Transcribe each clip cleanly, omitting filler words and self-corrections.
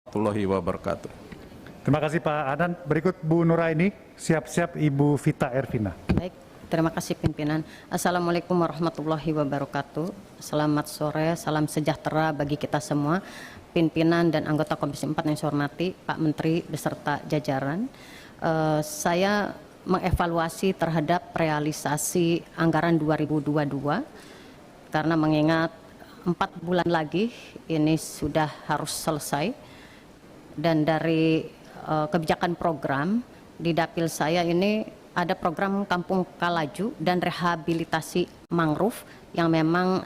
warahmatullahi wabarakatuh. Terima kasih Pak Anan. Berikut Bu Nuraini, siap-siap Ibu Vita Ervina. Baik, terima kasih pimpinan. Assalamualaikum warahmatullahi wabarakatuh. Selamat sore, salam sejahtera bagi kita semua. Pimpinan dan anggota Komisi 4 yang saya hormati, Pak Menteri beserta jajaran. Saya mengevaluasi terhadap realisasi anggaran 2022 karena mengingat 4 bulan lagi ini sudah harus selesai, dan dari kebijakan program di dapil saya ini ada program Kampung Kalaju dan rehabilitasi mangrove yang memang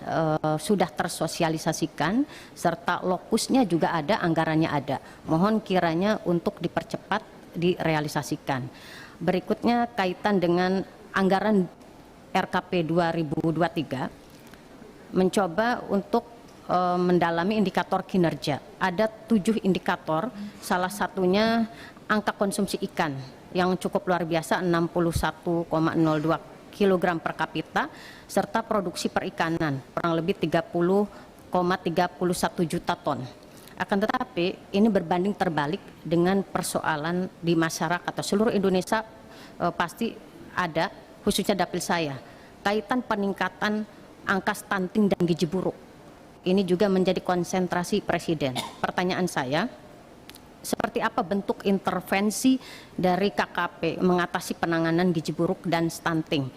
sudah tersosialisasikan serta lokusnya juga ada, anggarannya ada. Mohon kiranya untuk dipercepat direalisasikan. Berikutnya kaitan dengan anggaran RKP 2023, mencoba untuk mendalami indikator kinerja. Ada 7 indikator, salah satunya angka konsumsi ikan yang cukup luar biasa 61,02 kg per kapita, serta produksi perikanan kurang lebih 30,31 juta ton. Akan tetapi ini berbanding terbalik dengan persoalan di masyarakat atau seluruh Indonesia pasti ada, khususnya dapil saya, kaitan peningkatan angka stunting dan gizi buruk. Ini juga menjadi konsentrasi Presiden. Pertanyaan saya, seperti apa bentuk intervensi dari KKP mengatasi penanganan gizi buruk dan stunting?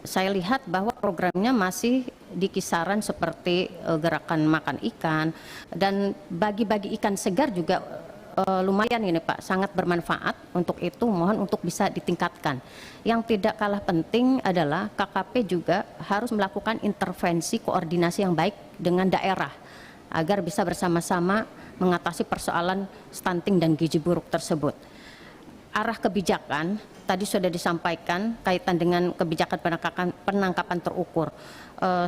Saya lihat bahwa programnya masih di kisaran seperti gerakan makan ikan, dan bagi-bagi ikan segar juga lumayan ini Pak, sangat bermanfaat. Untuk itu mohon untuk bisa ditingkatkan. Yang tidak kalah penting adalah KKP juga harus melakukan intervensi koordinasi yang baik dengan daerah agar bisa bersama-sama mengatasi persoalan stunting dan gizi buruk tersebut. Arah kebijakan tadi sudah disampaikan kaitan dengan kebijakan penangkapan terukur.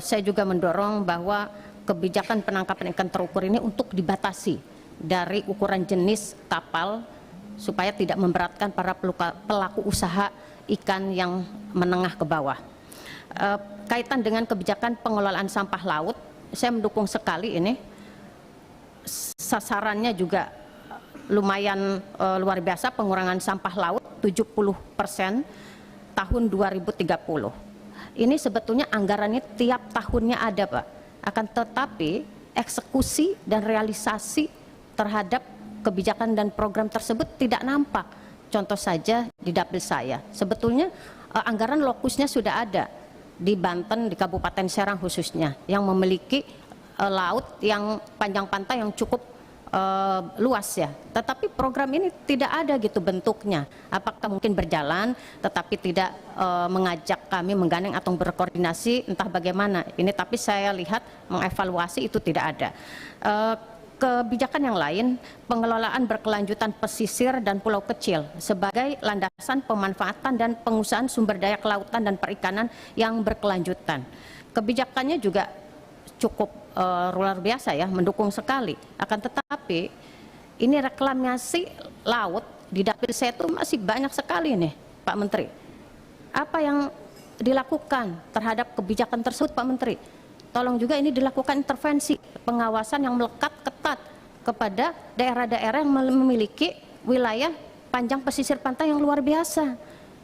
Saya juga mendorong bahwa kebijakan penangkapan ikan terukur ini untuk dibatasi dari ukuran jenis kapal supaya tidak memberatkan para pelaku usaha ikan yang menengah ke bawah. Kaitan dengan kebijakan pengelolaan sampah laut, saya mendukung sekali ini. Sasarannya juga lumayan luar biasa, pengurangan sampah laut 70% tahun 2030. Ini sebetulnya anggarannya tiap tahunnya ada Pak, akan tetapi eksekusi dan realisasi terhadap kebijakan dan program tersebut tidak nampak. Contoh saja di dapil saya, sebetulnya anggaran lokusnya sudah ada di Banten, di Kabupaten Serang khususnya, yang memiliki laut yang panjang pantai yang cukup luas ya, tetapi program ini tidak ada gitu bentuknya. Apakah mungkin berjalan tetapi tidak mengajak kami menggandeng atau berkoordinasi, entah bagaimana ini, tapi saya lihat mengevaluasi itu tidak ada. Kebijakan yang lain, pengelolaan berkelanjutan pesisir dan pulau kecil sebagai landasan pemanfaatan dan pengusahaan sumber daya kelautan dan perikanan yang berkelanjutan. Kebijakannya juga cukup luar biasa ya, mendukung sekali. Akan tetapi ini reklamasi laut di dapil saya itu masih banyak sekali nih Pak Menteri. Apa yang dilakukan terhadap kebijakan tersebut Pak Menteri? Tolong juga ini dilakukan intervensi pengawasan yang melekat ketat kepada daerah-daerah yang memiliki wilayah panjang pesisir pantai yang luar biasa.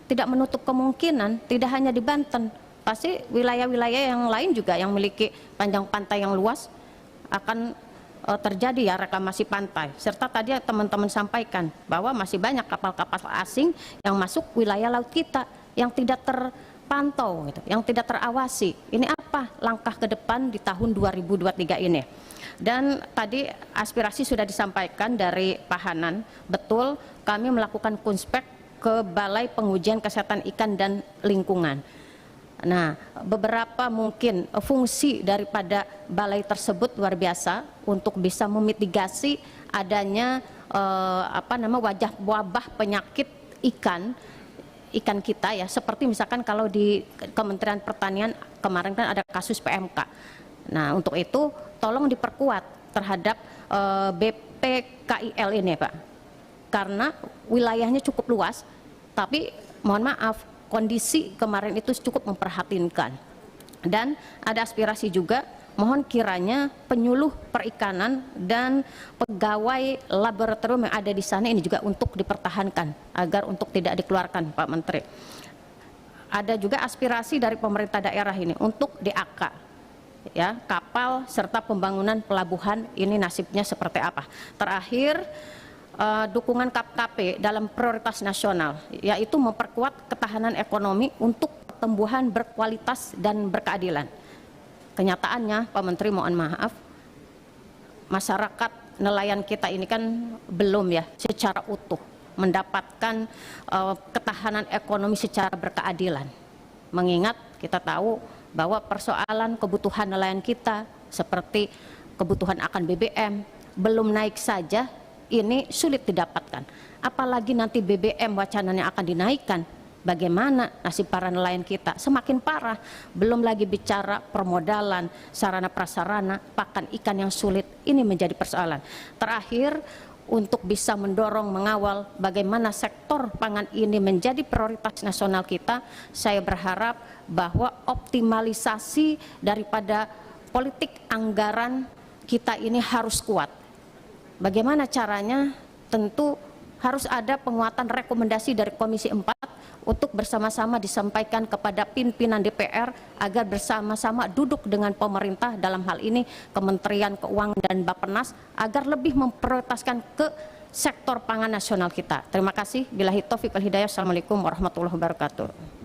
Tidak menutup kemungkinan tidak hanya di Banten, pasti wilayah-wilayah yang lain juga yang memiliki panjang pantai yang luas akan terjadi ya reklamasi pantai. Serta tadi teman-teman sampaikan bahwa masih banyak kapal-kapal asing yang masuk wilayah laut kita yang tidak terpantau gitu, yang tidak terawasi. Ini apa langkah ke depan di tahun 2023 ini? Dan tadi aspirasi sudah disampaikan dari Pak Hanan. Betul, kami melakukan kunspek ke Balai Pengujian Kesehatan Ikan dan Lingkungan. Nah, beberapa mungkin fungsi daripada balai tersebut luar biasa untuk bisa memitigasi adanya wabah penyakit ikan kita ya, seperti misalkan kalau di Kementerian Pertanian kemarin kan ada kasus PMK. Nah, untuk itu tolong diperkuat terhadap BPKIL ini Pak, karena wilayahnya cukup luas, tapi mohon maaf kondisi kemarin itu cukup memprihatinkan. Dan ada aspirasi juga Mohon kiranya penyuluh perikanan dan pegawai laboratorium yang ada di sana ini juga untuk dipertahankan agar untuk tidak dikeluarkan, Pak Menteri. Ada juga aspirasi dari pemerintah daerah ini untuk DAK, ya, kapal serta pembangunan pelabuhan ini nasibnya seperti apa. Terakhir, dukungan KAP-KP dalam prioritas nasional, yaitu memperkuat ketahanan ekonomi untuk pertumbuhan berkualitas dan berkeadilan. Kenyataannya, Pak Menteri, mohon maaf, masyarakat nelayan kita ini kan belum ya secara utuh mendapatkan ketahanan ekonomi secara berkeadilan. Mengingat kita tahu bahwa persoalan kebutuhan nelayan kita seperti kebutuhan akan BBM belum naik saja, ini sulit didapatkan. Apalagi nanti BBM wacananya akan dinaikkan. Bagaimana nasib para nelayan kita? Semakin parah. Belum lagi bicara permodalan, sarana prasarana, pakan ikan yang sulit. Ini menjadi persoalan. Terakhir, untuk bisa mendorong, mengawal bagaimana sektor pangan ini menjadi prioritas nasional kita, saya berharap bahwa optimalisasi daripada politik anggaran kita ini harus kuat. Bagaimana caranya? Tentu harus ada penguatan rekomendasi dari Komisi 4 untuk bersama-sama disampaikan kepada pimpinan DPR agar bersama-sama duduk dengan pemerintah, dalam hal ini Kementerian Keuangan dan Bappenas, agar lebih memprioritaskan ke sektor pangan nasional kita. Terima kasih. Billahi taufiq wal hidayah. Assalamualaikum warahmatullahi wabarakatuh.